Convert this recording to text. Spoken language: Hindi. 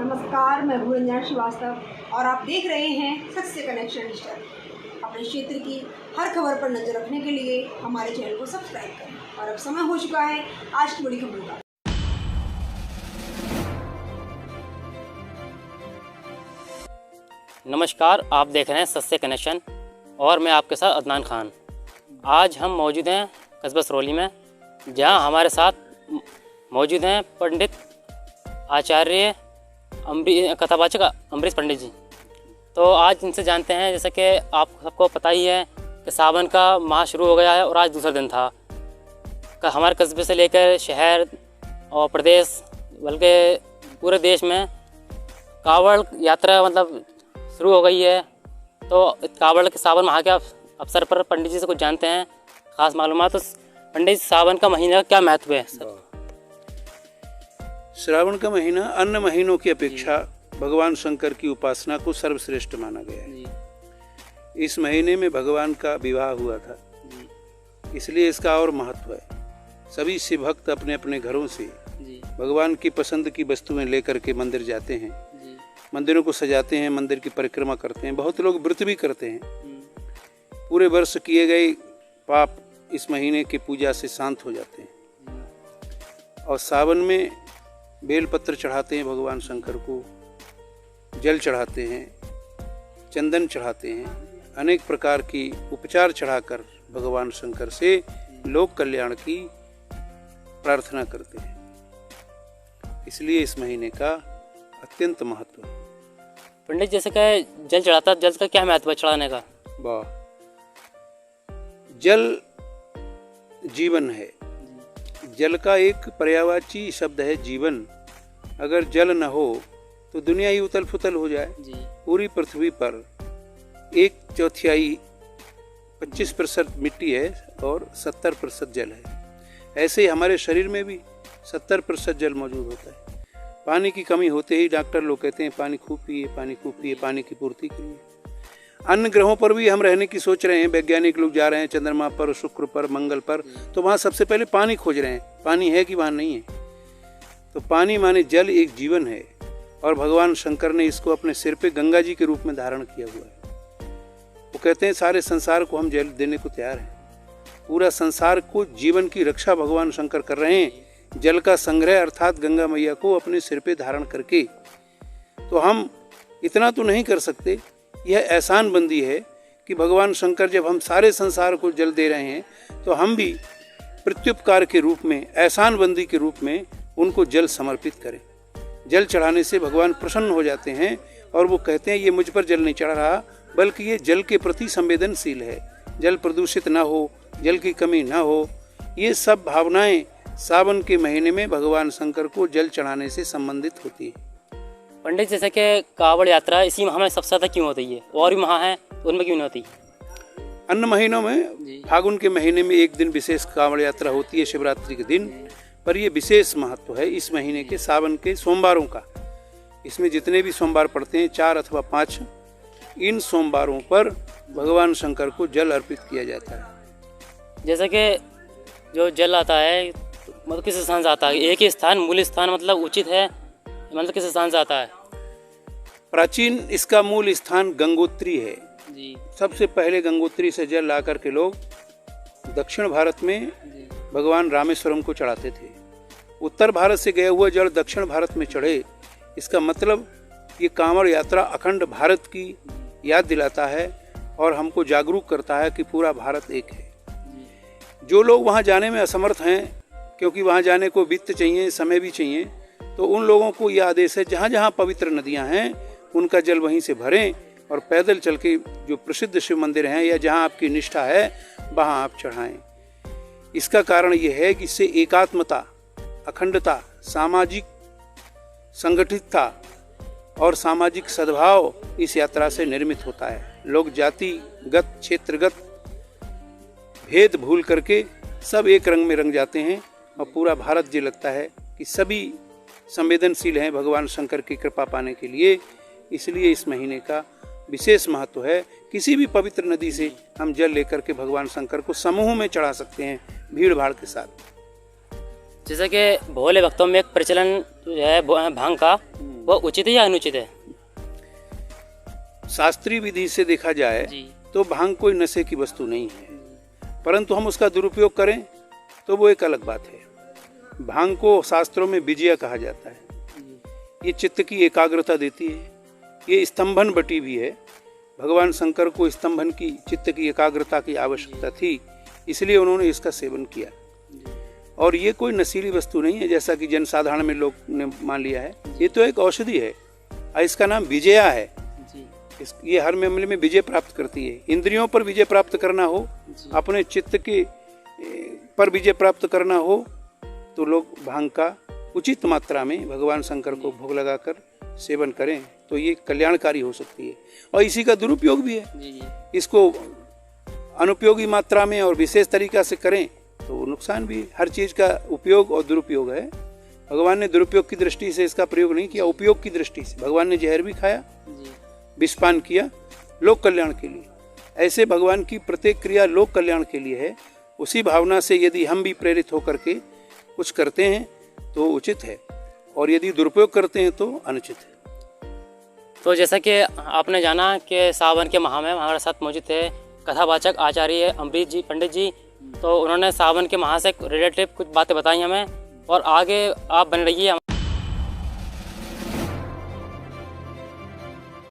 नमस्कार, मैं भूरंजना श्रीवास्तव और आप देख रहे हैं सत्य कनेक्शन डिजिटल। अपने क्षेत्र की हर खबर पर नजर रखने के लिए हमारे चैनल को सब्सक्राइब करें। और अब समय हो चुका है आज की बड़ी खबरों का। नमस्कार, आप देख रहे हैं सत्य कनेक्शन और मैं आपके साथ अदनान खान। आज हम मौजूद हैं कस्बा सरौली में, जहां हमारे साथ मौजूद हैं पंडित आचार्य कथावाचक अमरीश पंडित जी। तो आज इनसे जानते हैं, जैसे कि आप सबको पता ही है कि सावन का माह शुरू हो गया है और आज दूसरा दिन था। हमारे कस्बे से लेकर शहर और प्रदेश बल्कि पूरे देश में कांवड़ यात्रा शुरू हो गई है। तो कांवड़ के सावन माह के अवसर पर पंडित जी से कुछ जानते हैं खास मालूमात। तो पंडित, सावन का महीना क्या महत्व है सर? श्रावण का महीना अन्य महीनों की अपेक्षा भगवान शंकर की उपासना को सर्वश्रेष्ठ माना गया है। इस महीने में भगवान का विवाह हुआ था, इसलिए इसका और महत्व है। सभी शिव भक्त अपने अपने घरों से भगवान की पसंद की वस्तुएं लेकर के मंदिर जाते हैं, मंदिरों को सजाते हैं, मंदिर की परिक्रमा करते हैं। बहुत लोग व्रत भी करते हैं। पूरे वर्ष किए गए पाप इस महीने की पूजा से शांत हो जाते हैं। और सावन में बेलपत्र चढ़ाते हैं भगवान शंकर को, जल चढ़ाते हैं, चंदन चढ़ाते हैं, अनेक प्रकार की उपचार चढ़ाकर भगवान शंकर से लोक कल्याण की प्रार्थना करते हैं। इसलिए इस महीने का अत्यंत महत्व है। पंडित, जैसे कि जल चढ़ाता, जल का क्या महत्व है चढ़ाने का? वाह, जल जीवन है। जल का एक पर्यायवाची शब्द है जीवन। अगर जल न हो तो दुनिया ही उतल फुतल हो जाए। पूरी पृथ्वी पर 1/4 25% मिट्टी है और 70% जल है। ऐसे ही हमारे शरीर में भी 70% जल मौजूद होता है। पानी की कमी होते ही डॉक्टर लोग कहते हैं पानी खूब पिए, पानी खूब पिए, पानी की पूर्ति करिए। अन्य ग्रहों पर भी हम रहने की सोच रहे हैं। वैज्ञानिक लोग जा रहे हैं चंद्रमा पर, शुक्र पर, मंगल पर, तो वहाँ सबसे पहले पानी खोज रहे हैं। पानी है कि वहाँ नहीं है? तो पानी माने जल एक जीवन है और भगवान शंकर ने इसको अपने सिर पे गंगा जी के रूप में धारण किया हुआ है। वो कहते हैं सारे संसार को हम जल देने को तैयार हैं। पूरा संसार को जीवन की रक्षा भगवान शंकर कर रहे हैं, जल का संग्रह अर्थात गंगा मैया को अपने सिर पे धारण करके। तो हम इतना तो नहीं कर सकते, यह एहसान बंदी है कि भगवान शंकर जब हम सारे संसार को जल दे रहे हैं तो हम भी प्रत्युपकार के रूप में, एहसान बंदी के रूप में उनको जल समर्पित करें। जल चढ़ाने से भगवान प्रसन्न हो जाते हैं और वो कहते हैं ये मुझ पर जल नहीं चढ़ रहा, बल्कि ये जल के प्रति संवेदनशील है। जल प्रदूषित ना हो, जल की कमी ना हो, ये सब भावनाएं सावन के महीने में भगवान शंकर को जल चढ़ाने से संबंधित होती है। पंडित, जैसे कि कांवड़ यात्रा इसी माह में सबसे ज़्यादा क्यों होती है? और भी माह हैं तो उनमें क्यों नहीं होती? अन्य महीनों में फागुन के महीने में एक दिन विशेष कांवड़ यात्रा होती है, शिवरात्रि के दिन। पर यह विशेष महत्व है इस महीने के सावन के सोमवारों का। इसमें जितने भी सोमवार पड़ते हैं, 4 अथवा 5, इन सोमवारों पर भगवान शंकर को जल अर्पित किया जाता है। जैसे कि जो जल आता है किस स्थान से आता है? एक ही स्थान, मूल स्थान उचित है, किस स्थान से आता है? प्राचीन इसका मूल स्थान गंगोत्री है जी। सबसे पहले गंगोत्री से जल ला करके लोग दक्षिण भारत में भगवान रामेश्वरम को चढ़ाते थे। उत्तर भारत से गया हुआ जल दक्षिण भारत में चढ़े। इसका मतलब ये कांवड़ यात्रा अखंड भारत की याद दिलाता है और हमको जागरूक करता है कि पूरा भारत एक है। जो लोग वहाँ जाने में असमर्थ हैं, क्योंकि वहाँ जाने को वित्त चाहिए, समय भी चाहिए, तो उन लोगों को यह आदेश है जहाँ जहाँ पवित्र नदियाँ हैं उनका जल वहीं से भरें और पैदल चल के जो प्रसिद्ध शिव मंदिर हैं या जहाँ आपकी निष्ठा है वहाँ आप चढ़ाएं। इसका कारण यह है कि इससे एकात्मता, अखंडता, सामाजिक संगठितता और सामाजिक सद्भाव इस यात्रा से निर्मित होता है। लोग जातिगत, क्षेत्रगत भेद भूल करके सब एक रंग में रंग जाते हैं और पूरा भारत ये लगता है कि सभी संवेदनशील हैं भगवान शंकर की कृपा पाने के लिए। इसलिए इस महीने का विशेष महत्व है। किसी भी पवित्र नदी से हम जल लेकर के भगवान शंकर को समूह में चढ़ा सकते हैं, भीड़ भाड़ के साथ। जैसे कि भोले भक्तों में एक प्रचलन जो है भांग का, वो उचित है या अनुचित है? शास्त्रीय विधि से देखा जाए जी। तो भांग कोई नशे की वस्तु नहीं है, परंतु हम उसका दुरुपयोग करें तो वो एक अलग बात है। भांग को शास्त्रों में विजया कहा जाता है। ये चित्त की एकाग्रता देती है। ये स्तंभन बटी भी है। भगवान शंकर को स्तंभन की, चित्त की एकाग्रता की आवश्यकता थी, इसलिए उन्होंने इसका सेवन किया। और ये कोई नशीली वस्तु नहीं है जैसा कि जनसाधारण में लोग ने मान लिया है। ये तो एक औषधि है और इसका नाम विजया है। ये हर मामले में विजय प्राप्त करती है। इंद्रियों पर विजय प्राप्त करना हो, अपने चित्त के पर विजय प्राप्त करना हो, तो लोग भांग का उचित मात्रा में भगवान शंकर को भोग लगाकर सेवन करें तो ये कल्याणकारी हो सकती है। और इसी का दुरुपयोग भी है। इसको अनुपयोगी मात्रा में और विशेष तरीका से करें तो नुकसान भी। हर चीज का उपयोग और दुरुपयोग है। भगवान ने दुरुपयोग की दृष्टि से इसका प्रयोग नहीं किया, उपयोग की दृष्टि से। भगवान ने जहर भी खाया, विषपान किया, लोक कल्याण के लिए। ऐसे भगवान की प्रत्येक क्रिया लोक कल्याण के लिए है। उसी भावना से यदि हम भी प्रेरित होकर के कुछ करते हैं तो उचित है, और यदि दुरुपयोग करते हैं तो अनुचित है। तो जैसा कि आपने जाना कि सावन के माह में हमारे साथ मौजूद थे कथावाचक आचार्य अमृत जी, पंडित जी। तो उन्होंने सावन के माह से रिलेटेड कुछ बातें बताई हमें, और आगे आप बन रही है।